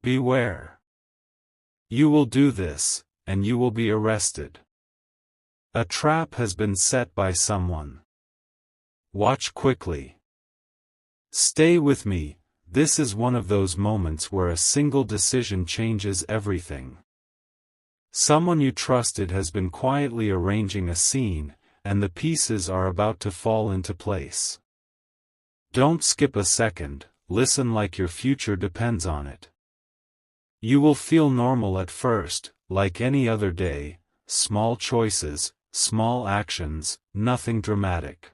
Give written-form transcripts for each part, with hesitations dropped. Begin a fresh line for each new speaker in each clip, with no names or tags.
Beware. You will do this, and you will be arrested. A trap has been set by someone. Watch quickly. Stay with me. This is one of those moments where a single decision changes everything. Someone you trusted has been quietly arranging a scene, and the pieces are about to fall into place. Don't skip a second, listen like your future depends on it. You will feel normal at first, like any other day, small choices, small actions, nothing dramatic.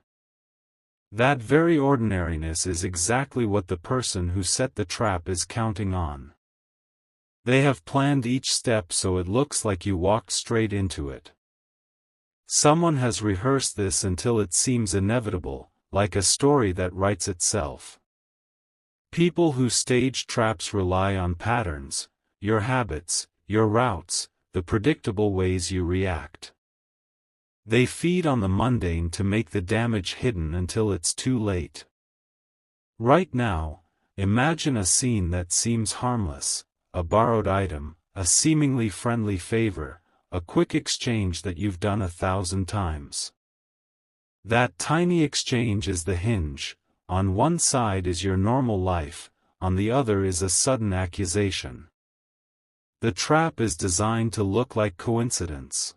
That very ordinariness is exactly what the person who set the trap is counting on. They have planned each step so it looks like you walked straight into it. Someone has rehearsed this until it seems inevitable, like a story that writes itself. People who stage traps rely on patterns, your habits, your routes, the predictable ways you react. They feed on the mundane to make the damage hidden until it's too late. Right now, imagine a scene that seems harmless, a borrowed item, a seemingly friendly favor, a quick exchange that you've done 1,000 times. That tiny exchange is the hinge. On one side is your normal life, on the other is a sudden accusation. The trap is designed to look like coincidence.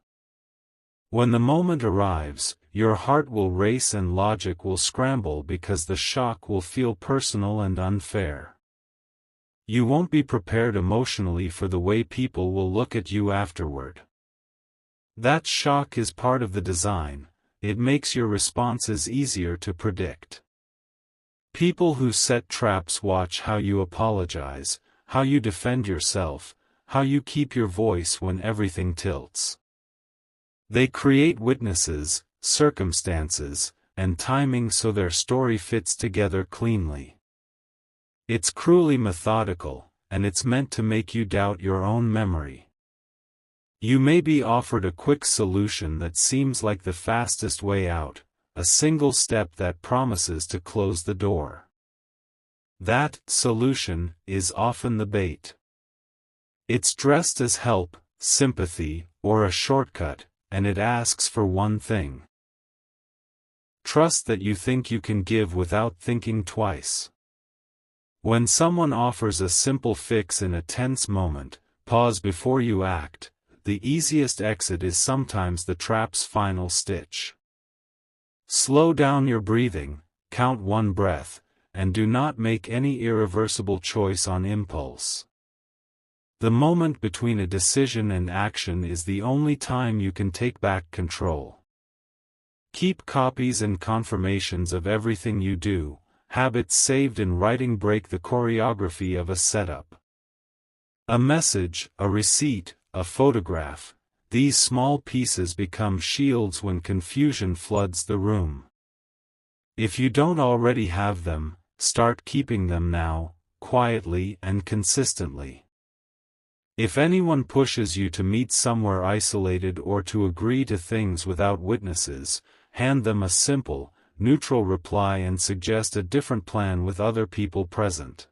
When the moment arrives, your heart will race and logic will scramble because the shock will feel personal and unfair. You won't be prepared emotionally for the way people will look at you afterward. That shock is part of the design. It makes your responses easier to predict. People who set traps watch how you apologize, how you defend yourself, how you keep your voice when everything tilts. They create witnesses, circumstances, and timing so their story fits together cleanly. It's cruelly methodical, and it's meant to make you doubt your own memory. You may be offered a quick solution that seems like the fastest way out, a single step that promises to close the door. That solution is often the bait. It's dressed as help, sympathy, or a shortcut, and it asks for one thing. Trust that you think you can give without thinking twice. When someone offers a simple fix in a tense moment, pause before you act. The easiest exit is sometimes the trap's final stitch. Slow down your breathing, count one breath, and do not make any irreversible choice on impulse. The moment between a decision and action is the only time you can take back control. Keep copies and confirmations of everything you do. Habits saved in writing break the choreography of a setup. A message, a receipt, a photograph, these small pieces become shields when confusion floods the room. If you don't already have them, start keeping them now, quietly and consistently. If anyone pushes you to meet somewhere isolated or to agree to things without witnesses, hand them a simple, neutral reply and suggest a different plan with other people present.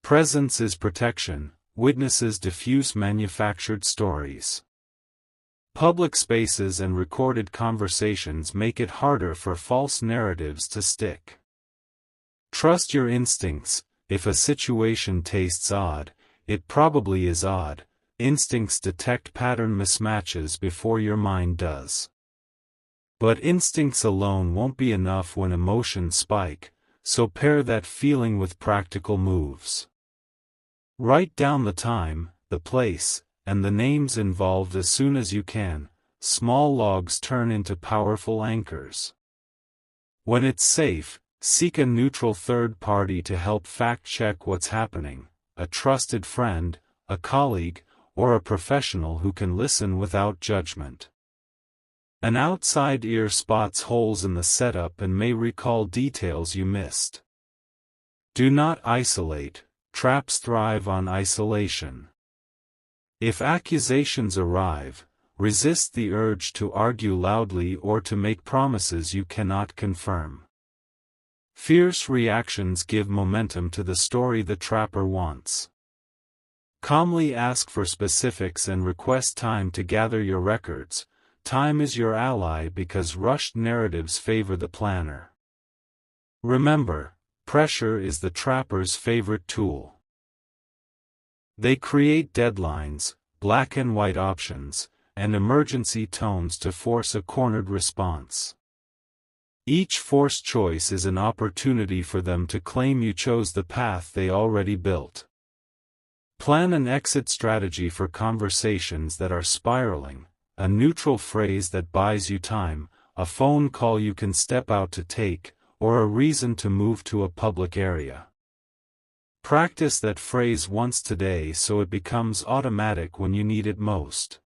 Presence is protection, witnesses diffuse manufactured stories. Public spaces and recorded conversations make it harder for false narratives to stick. Trust your instincts. If a situation tastes odd, it probably is odd. Instincts detect pattern mismatches before your mind does. But instincts alone won't be enough when emotions spike, so pair that feeling with practical moves. Write down the time, the place, and the names involved as soon as you can. Small logs turn into powerful anchors. When it's safe, seek a neutral third party to help fact-check what's happening. A trusted friend, a colleague, or a professional who can listen without judgment. An outside ear spots holes in the setup and may recall details you missed. Do not isolate. Traps thrive on isolation. If accusations arrive, resist the urge to argue loudly or to make promises you cannot confirm. Fierce reactions give momentum to the story the trapper wants. Calmly ask for specifics and request time to gather your records. Time is your ally because rushed narratives favor the planner. Remember, pressure is the trapper's favorite tool. They create deadlines, black and white options, and emergency tones to force a cornered response. Each forced choice is an opportunity for them to claim you chose the path they already built. Plan an exit strategy for conversations that are spiraling, a neutral phrase that buys you time, a phone call you can step out to take, or a reason to move to a public area. Practice that phrase once today so it becomes automatic when you need it most.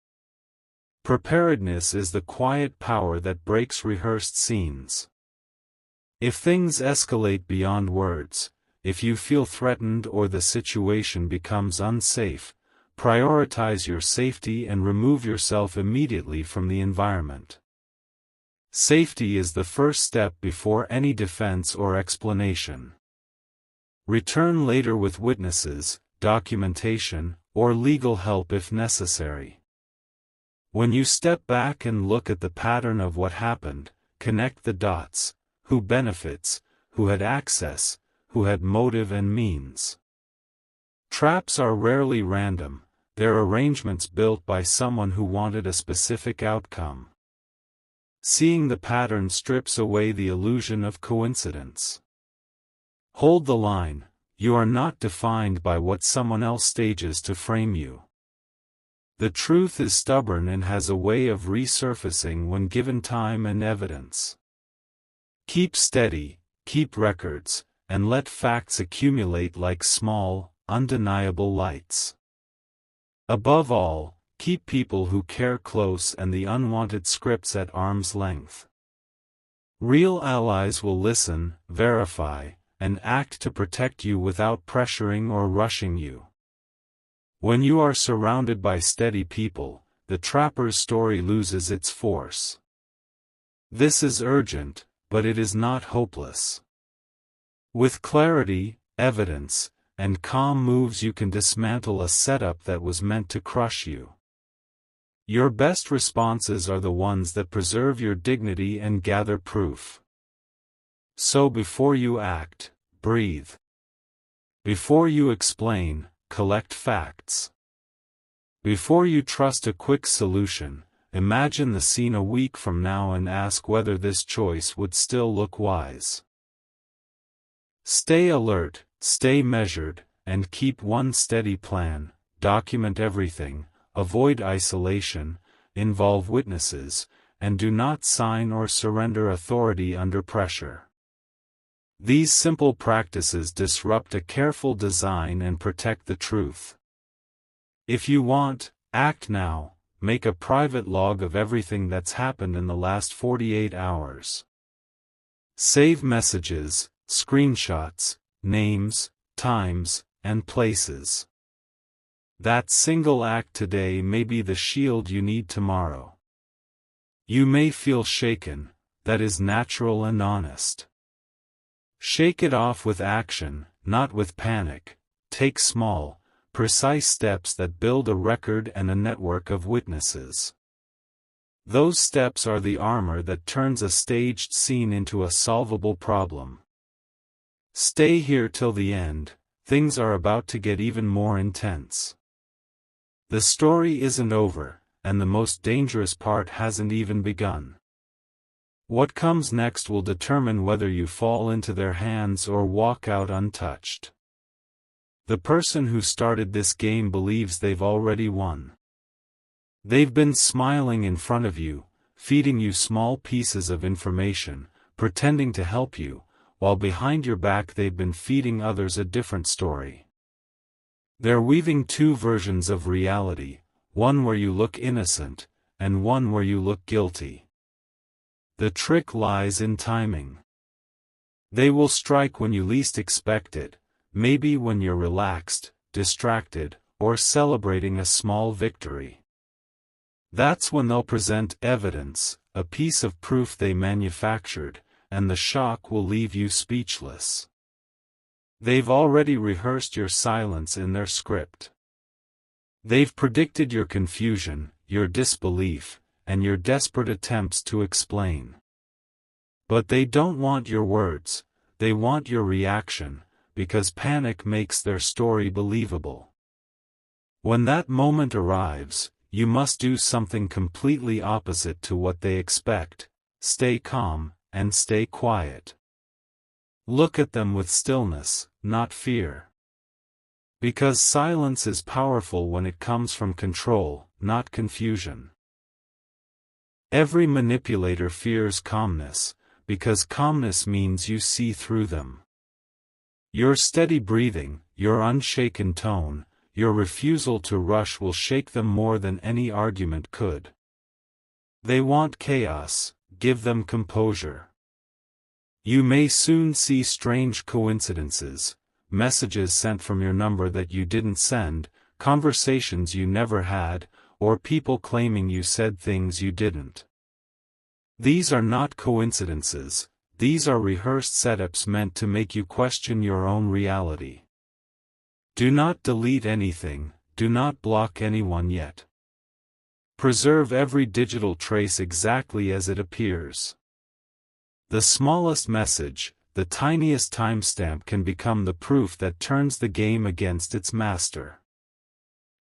Preparedness is the quiet power that breaks rehearsed scenes. If things escalate beyond words, if you feel threatened or the situation becomes unsafe, prioritize your safety and remove yourself immediately from the environment. Safety is the first step before any defense or explanation. Return later with witnesses, documentation, or legal help if necessary. When you step back and look at the pattern of what happened, connect the dots: who benefits, who had access, who had motive and means. Traps are rarely random, they're arrangements built by someone who wanted a specific outcome. Seeing the pattern strips away the illusion of coincidence. Hold the line: you are not defined by what someone else stages to frame you. The truth is stubborn and has a way of resurfacing when given time and evidence. Keep steady, keep records, and let facts accumulate like small, undeniable lights. Above all, keep people who care close and the unwanted scripts at arm's length. Real allies will listen, verify, and act to protect you without pressuring or rushing you. When you are surrounded by steady people, the trapper's story loses its force. This is urgent, but it is not hopeless. With clarity, evidence, and calm moves you can dismantle a setup that was meant to crush you. Your best responses are the ones that preserve your dignity and gather proof. So before you act, breathe. Before you explain, collect facts. Before you trust a quick solution, imagine the scene a week from now and ask whether this choice would still look wise. Stay alert, stay measured, and keep one steady plan. Document everything, avoid isolation, involve witnesses, and do not sign or surrender authority under pressure. These simple practices disrupt a careful design and protect the truth. If you want, act now. Make a private log of everything that's happened in the last 48 hours. Save messages, screenshots, names, times, and places. That single act today may be the shield you need tomorrow. You may feel shaken, that is natural and honest. Shake it off with action, not with panic. Take small, precise steps that build a record and a network of witnesses. Those steps are the armor that turns a staged scene into a solvable problem. Stay here till the end, things are about to get even more intense. The story isn't over, and the most dangerous part hasn't even begun. What comes next will determine whether you fall into their hands or walk out untouched. The person who started this game believes they've already won. They've been smiling in front of you, feeding you small pieces of information, pretending to help you, while behind your back they've been feeding others a different story. They're weaving two versions of reality, one where you look innocent, and one where you look guilty. The trick lies in timing. They will strike when you least expect it, maybe when you're relaxed, distracted, or celebrating a small victory. That's when they'll present evidence, a piece of proof they manufactured, and the shock will leave you speechless. They've already rehearsed your silence in their script. They've predicted your confusion, your disbelief, and your desperate attempts to explain. But they don't want your words, they want your reaction, because panic makes their story believable. When that moment arrives, you must do something completely opposite to what they expect. Stay calm, and stay quiet. Look at them with stillness, not fear. Because silence is powerful when it comes from control, not confusion. Every manipulator fears calmness, because calmness means you see through them. Your steady breathing, your unshaken tone, your refusal to rush will shake them more than any argument could. They want chaos, give them composure. You may soon see strange coincidences, messages sent from your number that you didn't send, conversations you never had, or people claiming you said things you didn't. These are not coincidences, these are rehearsed setups meant to make you question your own reality. Do not delete anything, do not block anyone yet. Preserve every digital trace exactly as it appears. The smallest message, the tiniest timestamp can become the proof that turns the game against its master.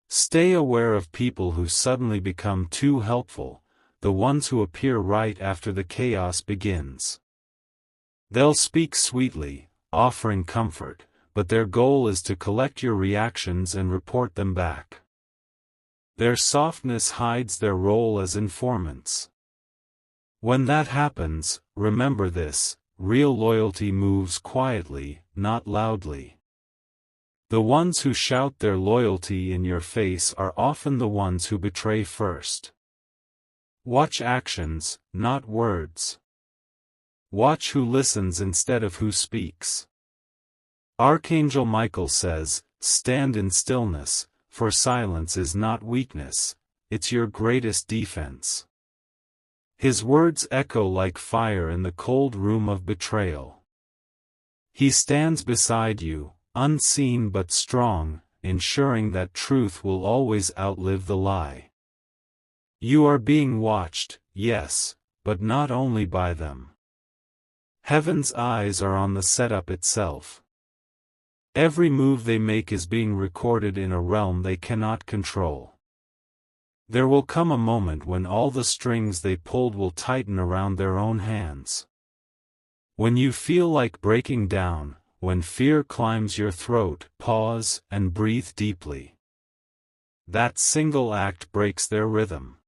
Stay aware of people who suddenly become too helpful, the ones who appear right after the chaos begins. They'll speak sweetly, offering comfort, but their goal is to collect your reactions and report them back. Their softness hides their role as informants. When that happens, remember this: real loyalty moves quietly, not loudly. The ones who shout their loyalty in your face are often the ones who betray first. Watch actions, not words. Watch who listens instead of who speaks. Archangel Michael says, "Stand in stillness, for silence is not weakness, it's your greatest defense." His words echo like fire in the cold room of betrayal. He stands beside you, unseen but strong, ensuring that truth will always outlive the lie. You are being watched, yes, but not only by them. Heaven's eyes are on the setup itself. Every move they make is being recorded in a realm they cannot control. There will come a moment when all the strings they pulled will tighten around their own hands. When you feel like breaking down, when fear climbs your throat, pause and breathe deeply. That single act breaks their rhythm.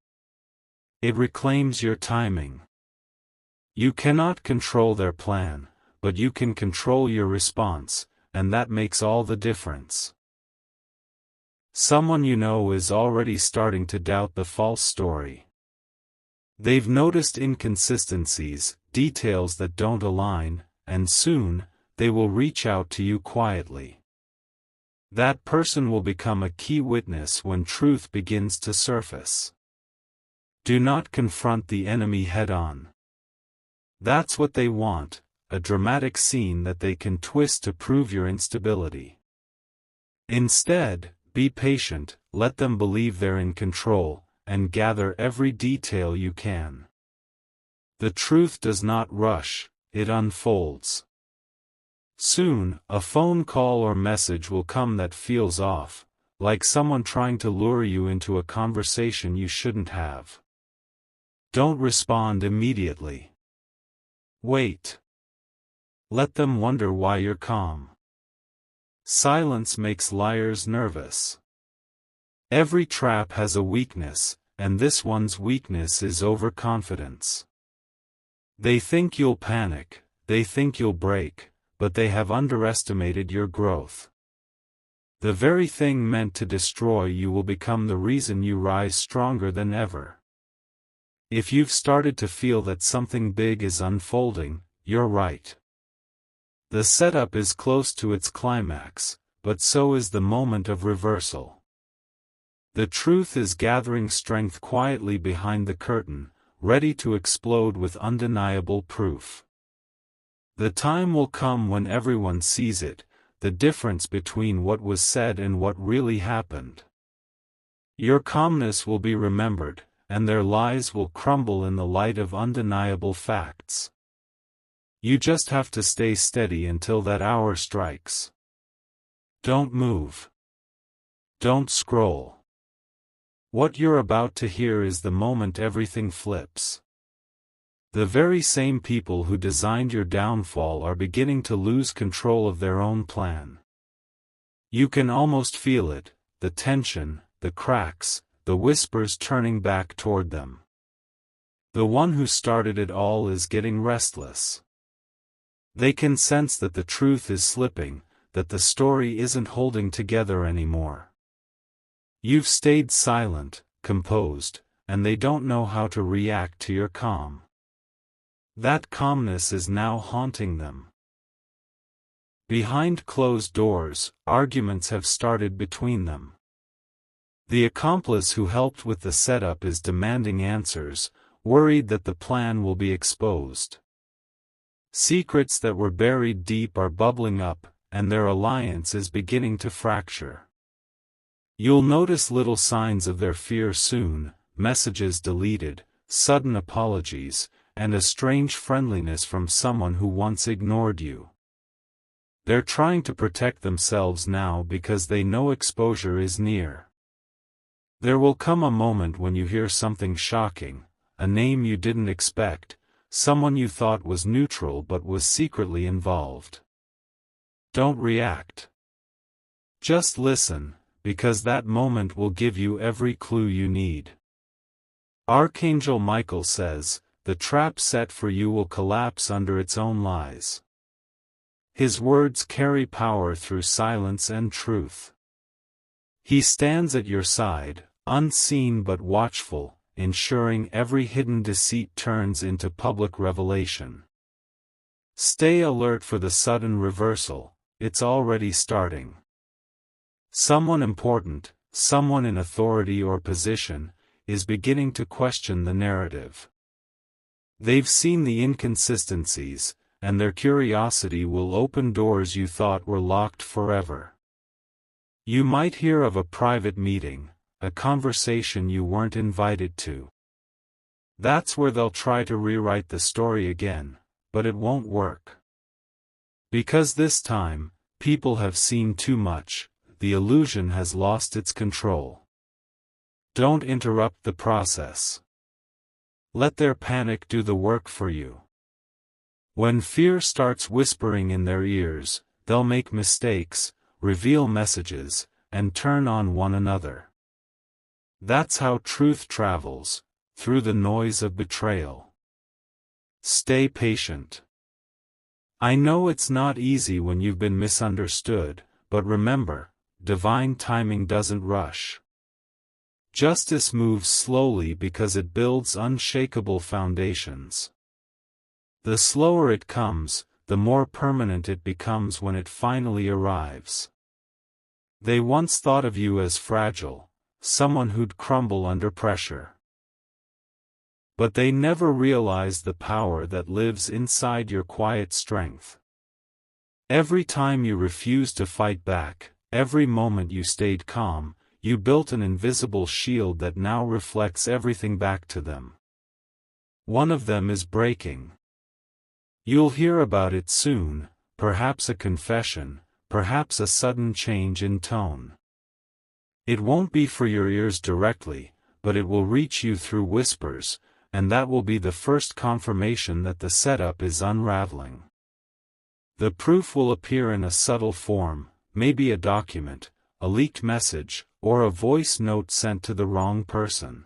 It reclaims your timing. You cannot control their plan, but you can control your response, and that makes all the difference. Someone you know is already starting to doubt the false story. They've noticed inconsistencies, details that don't align, and soon, they will reach out to you quietly. That person will become a key witness when truth begins to surface. Do not confront the enemy head-on. That's what they want, a dramatic scene that they can twist to prove your instability. Instead, be patient, let them believe they're in control, and gather every detail you can. The truth does not rush, it unfolds. Soon, a phone call or message will come that feels off, like someone trying to lure you into a conversation you shouldn't have. Don't respond immediately. Wait. Let them wonder why you're calm. Silence makes liars nervous. Every trap has a weakness, and this one's weakness is overconfidence. They think you'll panic, they think you'll break, but they have underestimated your growth. The very thing meant to destroy you will become the reason you rise stronger than ever. If you've started to feel that something big is unfolding, you're right. The setup is close to its climax, but so is the moment of reversal. The truth is gathering strength quietly behind the curtain, ready to explode with undeniable proof. The time will come when everyone sees it, the difference between what was said and what really happened. Your calmness will be remembered, and their lies will crumble in the light of undeniable facts. You just have to stay steady until that hour strikes. Don't move. Don't scroll. What you're about to hear is the moment everything flips. The very same people who designed your downfall are beginning to lose control of their own plan. You can almost feel it, the tension, the cracks, the whispers turning back toward them. The one who started it all is getting restless. They can sense that the truth is slipping, that the story isn't holding together anymore. You've stayed silent, composed, and they don't know how to react to your calm. That calmness is now haunting them. Behind closed doors, arguments have started between them. The accomplice who helped with the setup is demanding answers, worried that the plan will be exposed. Secrets that were buried deep are bubbling up, and their alliance is beginning to fracture. You'll notice little signs of their fear soon, messages deleted, sudden apologies, and a strange friendliness from someone who once ignored you. They're trying to protect themselves now because they know exposure is near. There will come a moment when you hear something shocking, a name you didn't expect, someone you thought was neutral but was secretly involved. Don't react. Just listen, because that moment will give you every clue you need. Archangel Michael says, the trap set for you will collapse under its own lies. His words carry power through silence and truth. He stands at your side, unseen but watchful, ensuring every hidden deceit turns into public revelation. Stay alert for the sudden reversal, it's already starting. Someone important, someone in authority or position, is beginning to question the narrative. They've seen the inconsistencies, and their curiosity will open doors you thought were locked forever. You might hear of a private meeting, a conversation you weren't invited to. That's where they'll try to rewrite the story again, but it won't work. Because this time, people have seen too much, the illusion has lost its control. Don't interrupt the process. Let their panic do the work for you. When fear starts whispering in their ears, they'll make mistakes, reveal messages, and turn on one another. That's how truth travels, through the noise of betrayal. Stay patient. I know it's not easy when you've been misunderstood, but remember, divine timing doesn't rush. Justice moves slowly because it builds unshakable foundations. The slower it comes, the more permanent it becomes when it finally arrives. They once thought of you as fragile, someone who'd crumble under pressure. But they never realized the power that lives inside your quiet strength. Every time you refused to fight back, every moment you stayed calm, you built an invisible shield that now reflects everything back to them. One of them is breaking. You'll hear about it soon, perhaps a confession, perhaps a sudden change in tone. It won't be for your ears directly, but it will reach you through whispers, and that will be the first confirmation that the setup is unraveling. The proof will appear in a subtle form, maybe a document, a leaked message, or a voice note sent to the wrong person.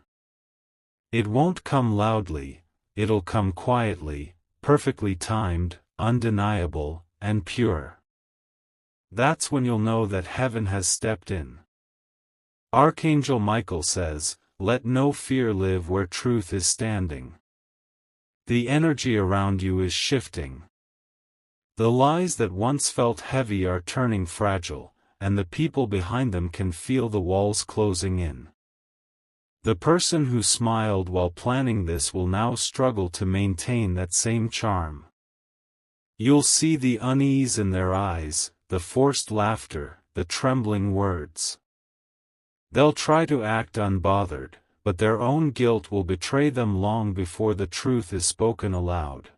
It won't come loudly, it'll come quietly, perfectly timed, undeniable, and pure. That's when you'll know that heaven has stepped in. Archangel Michael says, let no fear live where truth is standing. The energy around you is shifting. The lies that once felt heavy are turning fragile, and the people behind them can feel the walls closing in. The person who smiled while planning this will now struggle to maintain that same charm. You'll see the unease in their eyes, the forced laughter, the trembling words. They'll try to act unbothered, but their own guilt will betray them long before the truth is spoken aloud.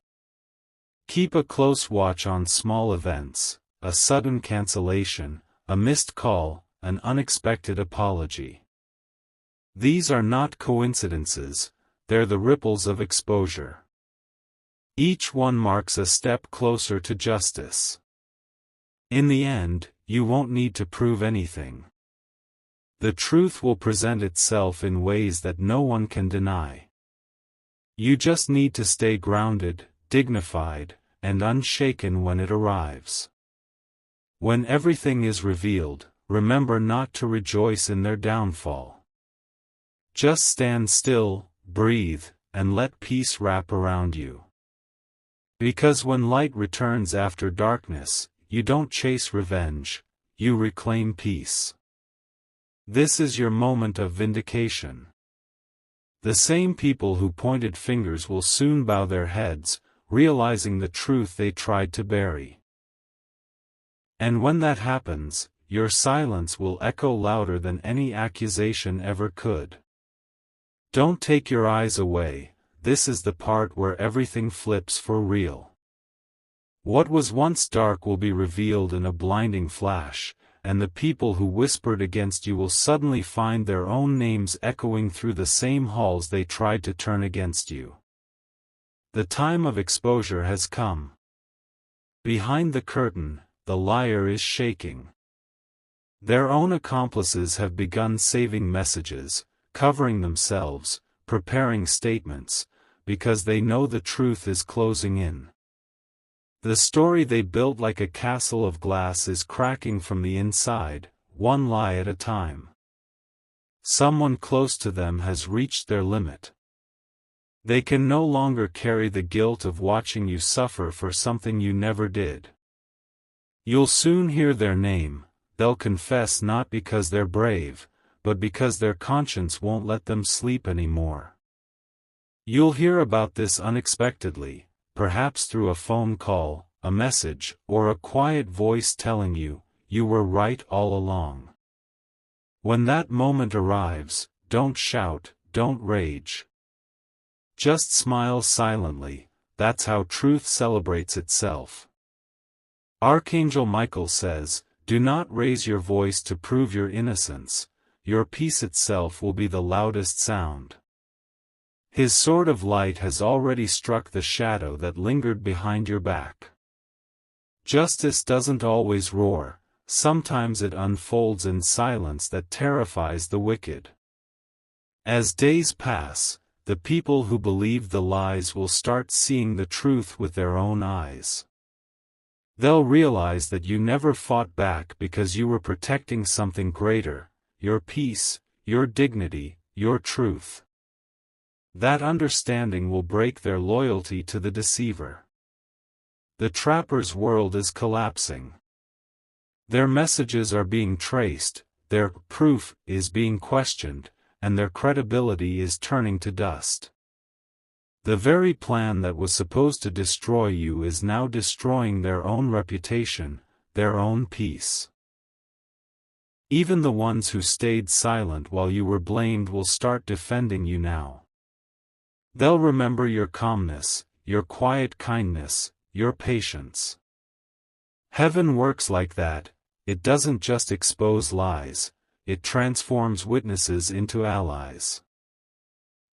Keep a close watch on small events, a sudden cancellation, a missed call, an unexpected apology. These are not coincidences, they're the ripples of exposure. Each one marks a step closer to justice. In the end, you won't need to prove anything. The truth will present itself in ways that no one can deny. You just need to stay grounded, dignified, and unshaken when it arrives. When everything is revealed, remember not to rejoice in their downfall. Just stand still, breathe, and let peace wrap around you. Because when light returns after darkness, you don't chase revenge, you reclaim peace. This is your moment of vindication. The same people who pointed fingers will soon bow their heads, realizing the truth they tried to bury. And when that happens, your silence will echo louder than any accusation ever could. Don't take your eyes away, this is the part where everything flips for real. What was once dark will be revealed in a blinding flash, and the people who whispered against you will suddenly find their own names echoing through the same halls they tried to turn against you. The time of exposure has come. Behind the curtain, the liar is shaking. Their own accomplices have begun saving messages, covering themselves, preparing statements, because they know the truth is closing in. The story they built like a castle of glass is cracking from the inside, one lie at a time. Someone close to them has reached their limit. They can no longer carry the guilt of watching you suffer for something you never did. You'll soon hear their name, they'll confess not because they're brave, but because their conscience won't let them sleep anymore. You'll hear about this unexpectedly, perhaps through a phone call, a message, or a quiet voice telling you, you were right all along. When that moment arrives, don't shout, don't rage. Just smile silently, that's how truth celebrates itself. Archangel Michael says, do not raise your voice to prove your innocence, your peace itself will be the loudest sound. His sword of light has already struck the shadow that lingered behind your back. Justice doesn't always roar, sometimes it unfolds in silence that terrifies the wicked. As days pass, the people who believed the lies will start seeing the truth with their own eyes. They'll realize that you never fought back because you were protecting something greater, your peace, your dignity, your truth. That understanding will break their loyalty to the deceiver. The trapper's world is collapsing. Their messages are being traced, their proof is being questioned, and their credibility is turning to dust. The very plan that was supposed to destroy you is now destroying their own reputation, their own peace. Even the ones who stayed silent while you were blamed will start defending you now. They'll remember your calmness, your quiet kindness, your patience. Heaven works like that, it doesn't just expose lies, it transforms witnesses into allies.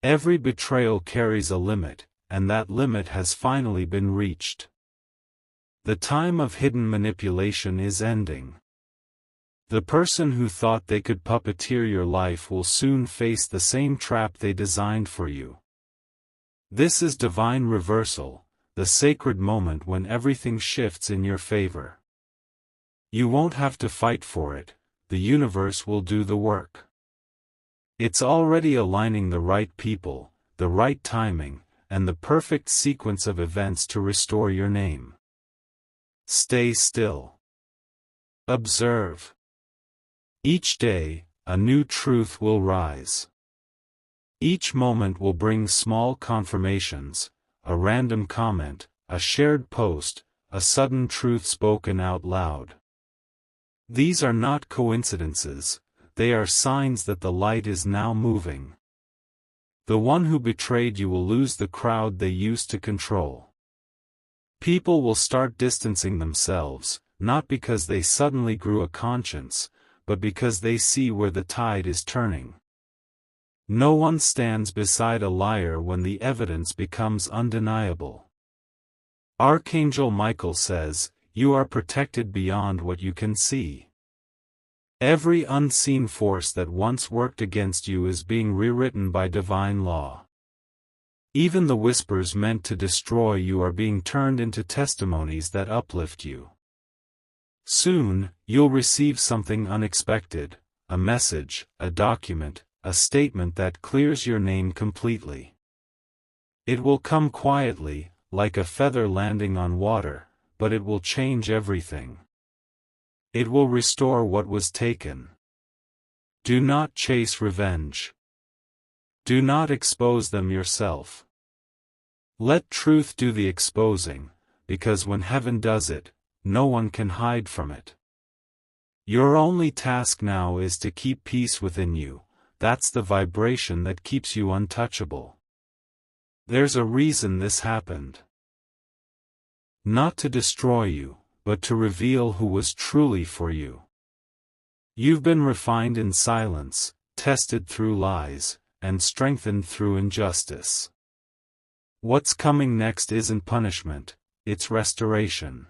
Every betrayal carries a limit, and that limit has finally been reached. The time of hidden manipulation is ending. The person who thought they could puppeteer your life will soon face the same trap they designed for you. This is divine reversal, the sacred moment when everything shifts in your favor. You won't have to fight for it, the universe will do the work. It's already aligning the right people, the right timing, and the perfect sequence of events to restore your name. Stay still. Observe. Each day, a new truth will rise. Each moment will bring small confirmations, a random comment, a shared post, a sudden truth spoken out loud. These are not coincidences, they are signs that the light is now moving. The one who betrayed you will lose the crowd they used to control. People will start distancing themselves, not because they suddenly grew a conscience, but because they see where the tide is turning. No one stands beside a liar when the evidence becomes undeniable. Archangel Michael says, "You are protected beyond what you can see." Every unseen force that once worked against you is being rewritten by divine law. Even the whispers meant to destroy you are being turned into testimonies that uplift you. Soon, you'll receive something unexpected, a message, a document, a statement that clears your name completely. It will come quietly, like a feather landing on water, but it will change everything. It will restore what was taken. Do not chase revenge. Do not expose them yourself. Let truth do the exposing, because when heaven does it, no one can hide from it. Your only task now is to keep peace within you. That's the vibration that keeps you untouchable. There's a reason this happened. Not to destroy you, but to reveal who was truly for you. You've been refined in silence, tested through lies, and strengthened through injustice. What's coming next isn't punishment, it's restoration.